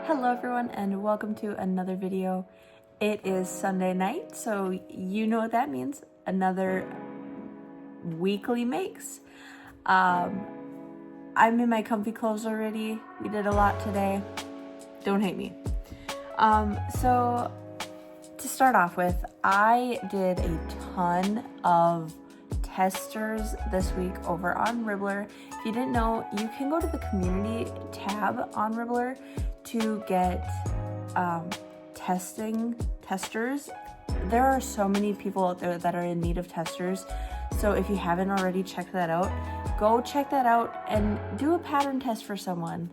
Hello everyone and welcome to another video. It is Sunday night, so you know what that means. Another weekly makes. I'm in my comfy clothes already. We did a lot today. Don't hate me. So to start off with, I did a ton of testers this week over on Ribblr. If you didn't know, you can go to the community tab on Ribblr to get testers. There are so many people out there that are in need of testers. So if you haven't already checked that out, go check that out and do a pattern test for someone.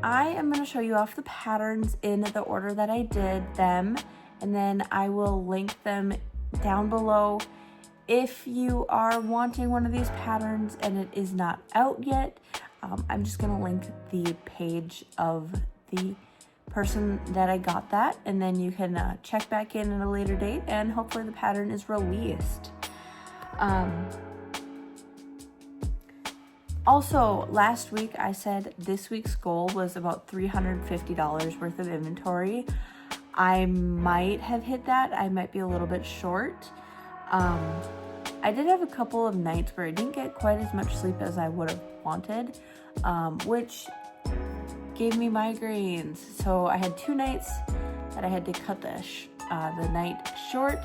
I am going to show you off the patterns in the order that I did them, and then I will link them down below. If you are wanting one of these patterns and it is not out yet, I'm just going to link the page of the person that I got that, and then you can check back in at a later date and hopefully the pattern is released. Also, last week I said this week's goal was about $350 worth of inventory. I might have hit that. I might be a little bit short. I did have a couple of nights where I didn't get quite as much sleep as I would have wanted, which gave me migraines. So I had 2 nights that I had to cut the night short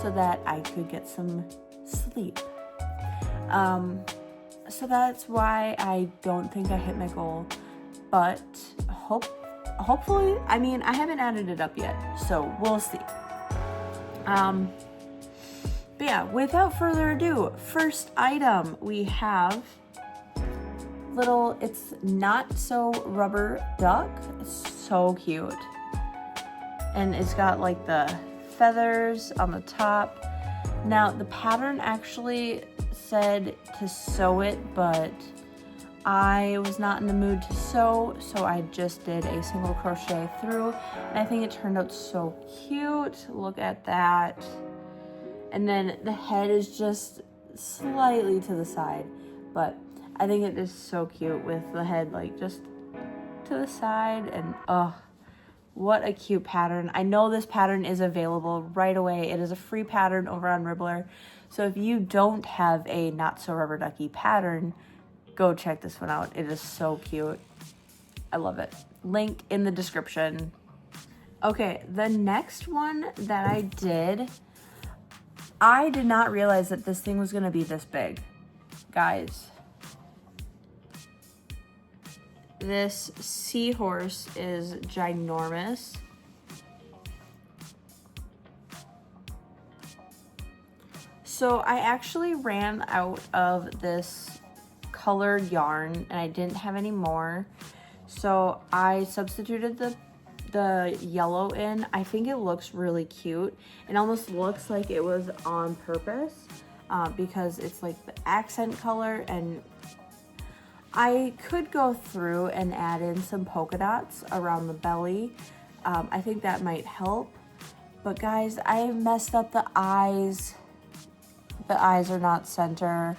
so that I could get some sleep. So that's why I don't think I hit my goal, but hopefully, I mean, I haven't added it up yet, so we'll see. But yeah, without further ado, first item we have it's not so rubber duck. It's so cute. And it's got like the feathers on the top. Now the pattern actually said to sew it, but I was not in the mood to sew, so I just did a single crochet through, and I think it turned out so cute. Look at that. And then the head is just slightly to the side, but I think it is so cute with the head like just to the side, and oh, what a cute pattern. I know this pattern is available right away. It is a free pattern over on Ribblr. So if you don't have a not so rubber ducky pattern, go check this one out. It is so cute. I love it. Link in the description. Okay, the next one that I did not realize that this thing was gonna be this big. Guys, this seahorse is ginormous. So I actually ran out of this colored yarn and I didn't have any more. So I substituted the yellow in. I think it looks really cute. It almost looks like it was on purpose because it's like the accent color, and I could go through and add in some polka dots around the belly. I think that might help. But guys, I messed up the eyes. The eyes are not center.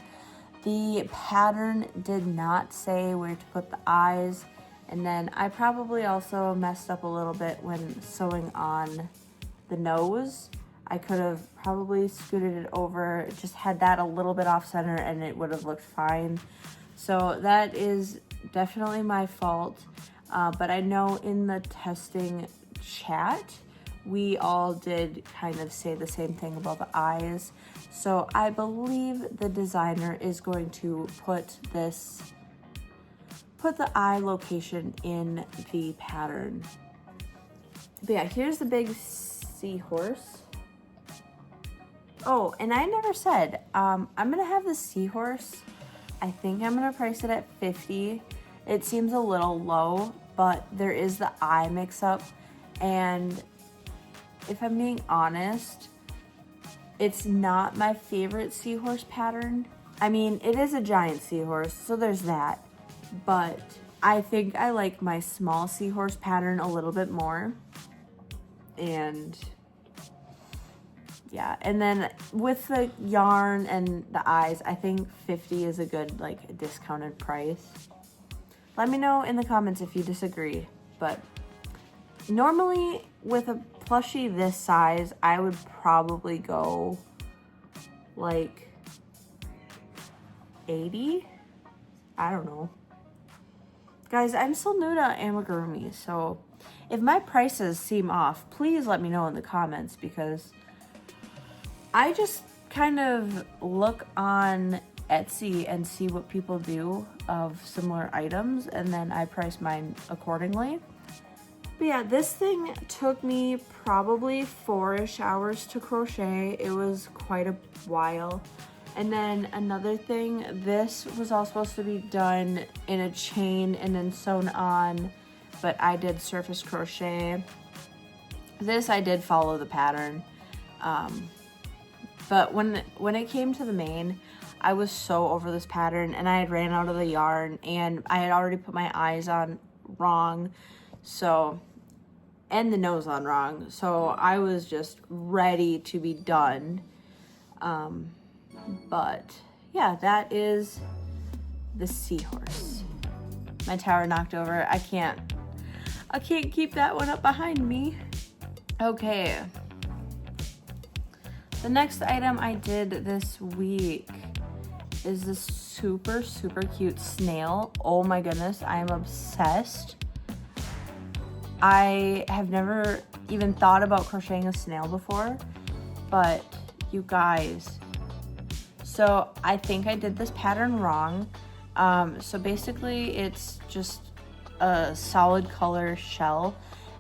The pattern did not say where to put the eyes. And then I probably also messed up a little bit when sewing on the nose. I could have probably scooted it over, just had that a little bit off center, and it would have looked fine. So that is definitely my fault. But I know in the testing chat, we all did kind of say the same thing about the eyes. So I believe the designer is going to put the eye location in the pattern. But yeah, here's the big seahorse. Oh, and I never said, I'm gonna have the seahorse, I think I'm gonna price it at $50. It seems a little low, but there is the eye mix up, and if I'm being honest, it's not my favorite seahorse pattern. I mean, it is a giant seahorse, so there's that. But I think I like my small seahorse pattern a little bit more. And yeah, and then with the yarn and the eyes, I think $50 is a good like discounted price. Let me know in the comments if you disagree, but normally with a plushie this size, I would probably go like 80. I don't know. Guys, I'm still new to amigurumi, so if my prices seem off, please let me know in the comments, because I just kind of look on Etsy and see what people do of similar items, and then I price mine accordingly. But yeah, this thing took me probably 4-ish hours to crochet. It was quite a while. And then another thing, this was all supposed to be done in a chain and then sewn on, but I did surface crochet. This I did follow the pattern. But when it came to the mane, I was so over this pattern, and I had ran out of the yarn, and I had already put my eyes on wrong, so, and the nose on wrong, so I was just ready to be done. But yeah, that is the seahorse. My tower knocked over. I can't keep that one up behind me. Okay. The next item I did this week is this super, super cute snail. Oh my goodness, I am obsessed. I have never even thought about crocheting a snail before, but you guys, so I think I did this pattern wrong. So basically it's just a solid color shell,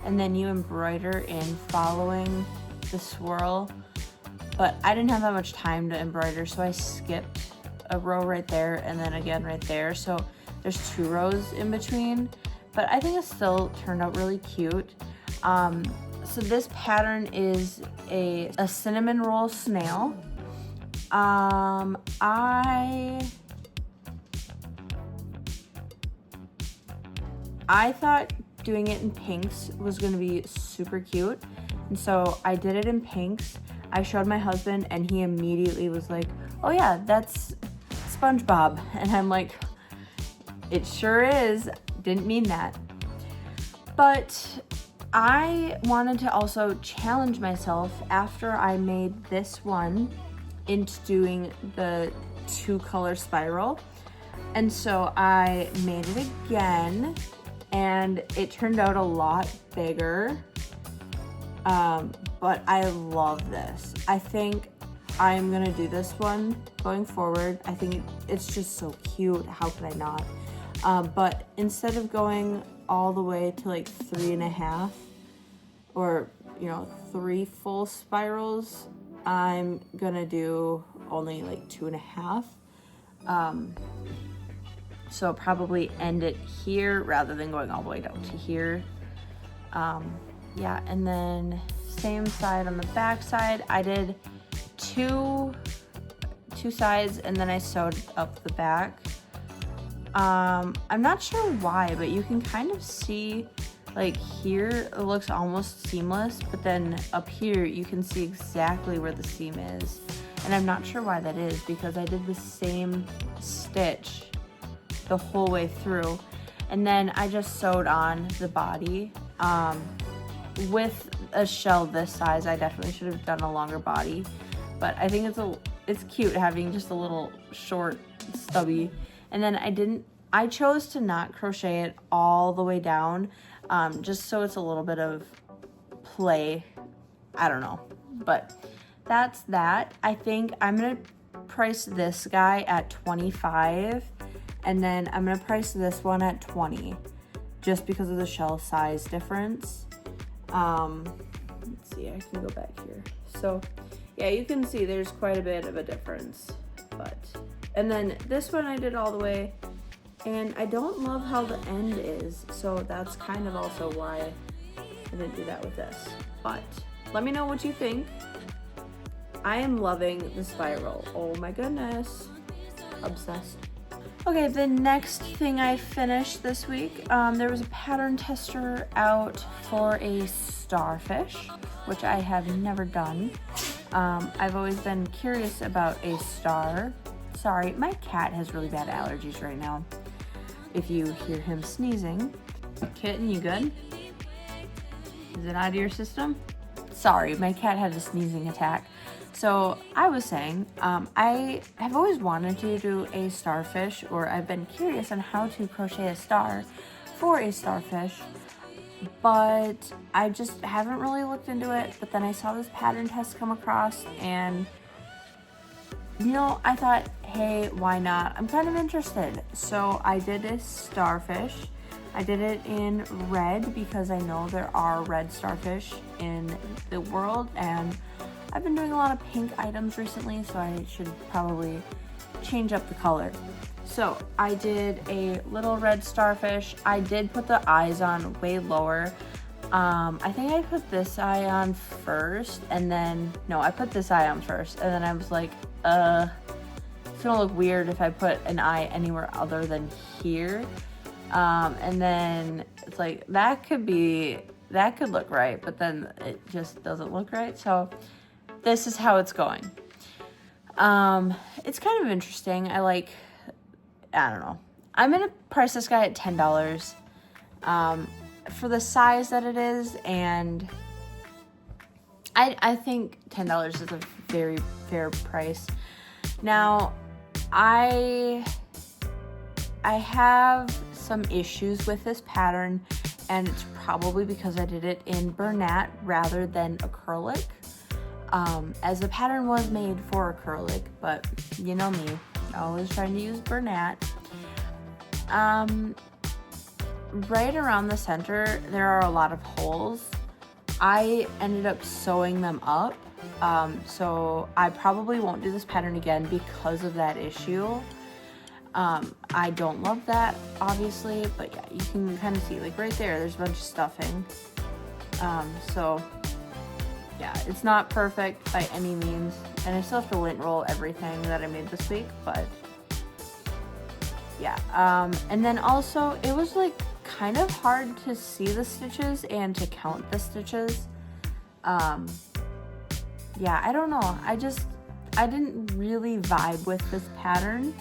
and then you embroider in following the swirl. But I didn't have that much time to embroider, so I skipped a row right there and then again right there. So there's 2 rows in between, but I think it still turned out really cute. So this pattern is a cinnamon roll snail. I thought doing it in pinks was gonna be super cute, and so I did it in pinks. I showed my husband, and he immediately was like, oh yeah, that's SpongeBob. And I'm like, it sure is. Didn't mean that. But I wanted to also challenge myself after I made this one into doing the 2-color spiral. And so I made it again, and it turned out a lot bigger. But I love this. I think I'm gonna do this one going forward. I think it's just so cute. How could I not? But instead of going all the way to like 3.5 or 3 full spirals, I'm gonna do only like 2.5. So probably end it here rather than going all the way down to here. Yeah, and then same side on the back side. I did two sides, and then I sewed up the back. I'm not sure why, but you can kind of see, like here it looks almost seamless, but then up here you can see exactly where the seam is. And I'm not sure why that is, because I did the same stitch the whole way through, and then I just sewed on the body. With a shell this size, I definitely should have done a longer body, but I think it's cute having just a little short stubby. And then I chose to not crochet it all the way down, just so it's a little bit of play. I don't know, but that's that. I think I'm gonna price this guy at $25, and then I'm gonna price this one at $20, just because of the shell size difference. Let's see, I can go back here. So yeah, you can see there's quite a bit of a difference, and then this one I did all the way, and I don't love how the end is, so that's kind of also why I didn't do that with this. But let me know what you think. I am loving the spiral. Oh my goodness, obsessed. Okay, the next thing I finished this week, there was a pattern tester out for a starfish, which I have never done. I've always been curious about a star. Sorry, my cat has really bad allergies right now. if you hear him sneezing. Kitten, you good? Is it out of your system? Sorry, my cat had a sneezing attack. So I was saying, I have always wanted to do a starfish, or I've been curious on how to crochet a star for a starfish, but I just haven't really looked into it. But then I saw this pattern test come across, and you know, I thought, hey, why not? I'm kind of interested. So I did a starfish. I did it in red because I know there are red starfish in the world, and I've been doing a lot of pink items recently, so I should probably change up the color. So I did a little red starfish. I did put the eyes on way lower. I think I put this eye on first, and then, no, I put this eye on first, and then I was like, it's gonna look weird if I put an eye anywhere other than here. And then it's like, that could look right, but then it just doesn't look right. So this is how it's going. It's kind of interesting. I don't know. I'm gonna price this guy at $10, for the size that it is. And I think $10 is a very fair price. Now, I have some issues with this pattern, and it's probably because I did it in Bernat rather than acrylic, as the pattern was made for acrylic, but you know me, always trying to use Bernat. Right around the center there are a lot of holes. I ended up sewing them up, so I probably won't do this pattern again because of that issue. I don't love that, obviously, but yeah, you can kind of see, like right there's a bunch of stuffing. So yeah, it's not perfect by any means, and I still have to lint roll everything that I made this week, but yeah. And then also, it was like kind of hard to see the stitches and to count the stitches. Yeah, I don't know. I didn't really vibe with this pattern,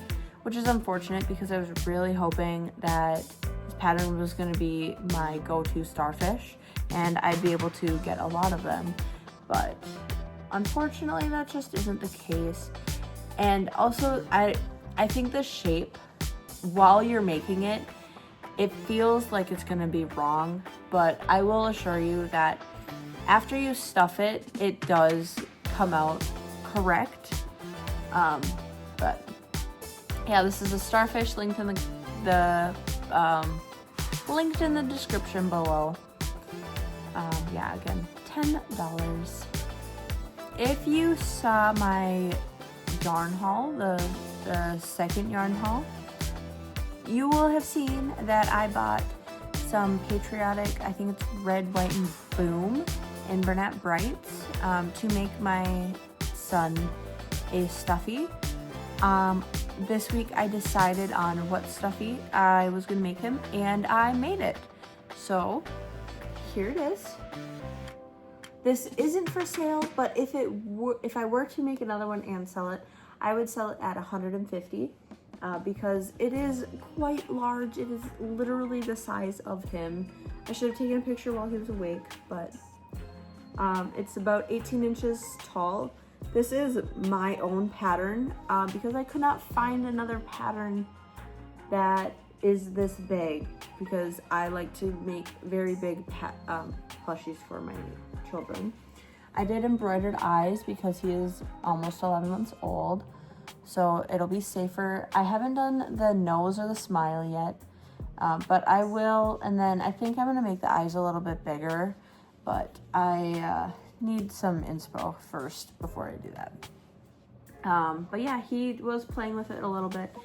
which is unfortunate because I was really hoping that this pattern was going to be my go-to starfish and I'd be able to get a lot of them. But unfortunately, that just isn't the case. And also, I think the shape, while you're making it, it feels like it's going to be wrong, but I will assure you that after you stuff it, it does come out correct. But yeah, this is a starfish linked in linked in the description below. Yeah, again, $10. If you saw my yarn haul, the second yarn haul, you will have seen that I bought some patriotic, I think it's red, white, and boom in Bernat Brights, to make my son a stuffy. This week I decided on what stuffy I was gonna make him, and I made it. So here it is. This isn't for sale, but if I were to make another one and sell it, I would sell it at $150, because it is quite large. It is literally the size of him. I should have taken a picture while he was awake, but it's about 18 inches tall. This is my own pattern, because I could not find another pattern that is this big, because I like to make very big plushies for my children. I did embroidered eyes because he is almost 11 months old, so it'll be safer. I haven't done the nose or the smile yet, but I will, and then I think I'm gonna make the eyes a little bit bigger, but I need some inspo first before I do that. But yeah, he was playing with it a little bit.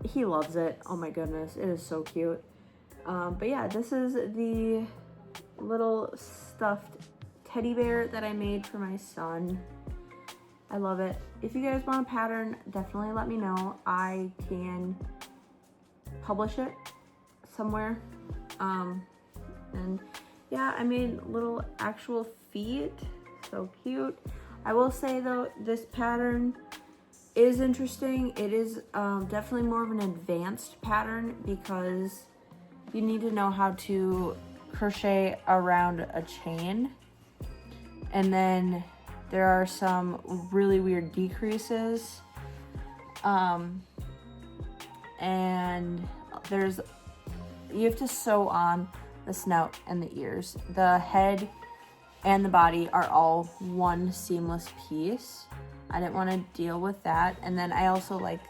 He loves it. Oh my goodness, it is so cute. But yeah, this is the little stuffed teddy bear that I made for my son. I love it. If you guys want a pattern, definitely let me know. I can publish it somewhere. And yeah, I made little actual feet. So cute. I will say though, this pattern, is interesting. It is definitely more of an advanced pattern because you need to know how to crochet around a chain. And then there are some really weird decreases. And you have to sew on the snout and the ears. The head and the body are all one seamless piece. I didn't want to deal with that. And then I also like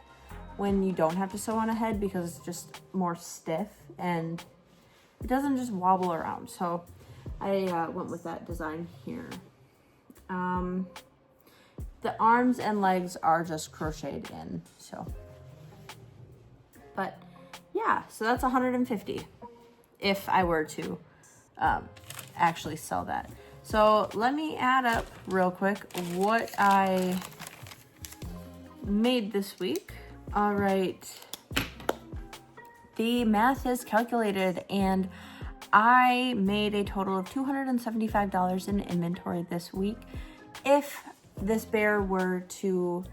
when you don't have to sew on a head because it's just more stiff and it doesn't just wobble around. So I went with that design here. The arms and legs are just crocheted in, so. But yeah, so that's 150 if I were to actually sell that. So let me add up real quick what I made this week. All right, the math is calculated and I made a total of $275 in inventory this week. If this bear were to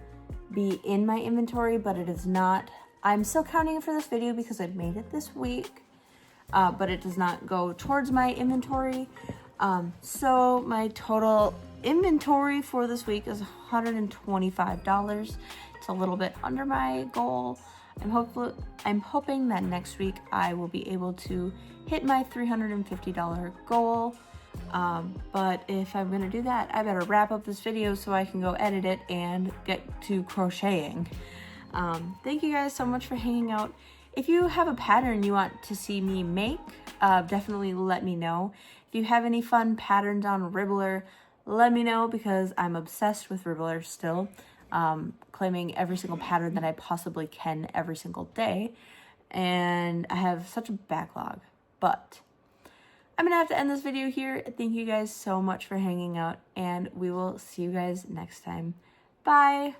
be in my inventory, but it is not, I'm still counting it for this video because I made it this week, but it does not go towards my inventory. So my total inventory for this week is $125. It's a little bit under my goal. I'm hoping that next week I will be able to hit my $350 goal. But if I'm gonna do that, I better wrap up this video so I can go edit it and get to crocheting. Thank you guys so much for hanging out. If you have a pattern you want to see me make, definitely let me know. If you have any fun patterns on Ribblr, let me know because I'm obsessed with Ribblr still, claiming every single pattern that I possibly can every single day. And I have such a backlog, but I'm gonna have to end this video here. Thank you guys so much for hanging out and we will see you guys next time. Bye.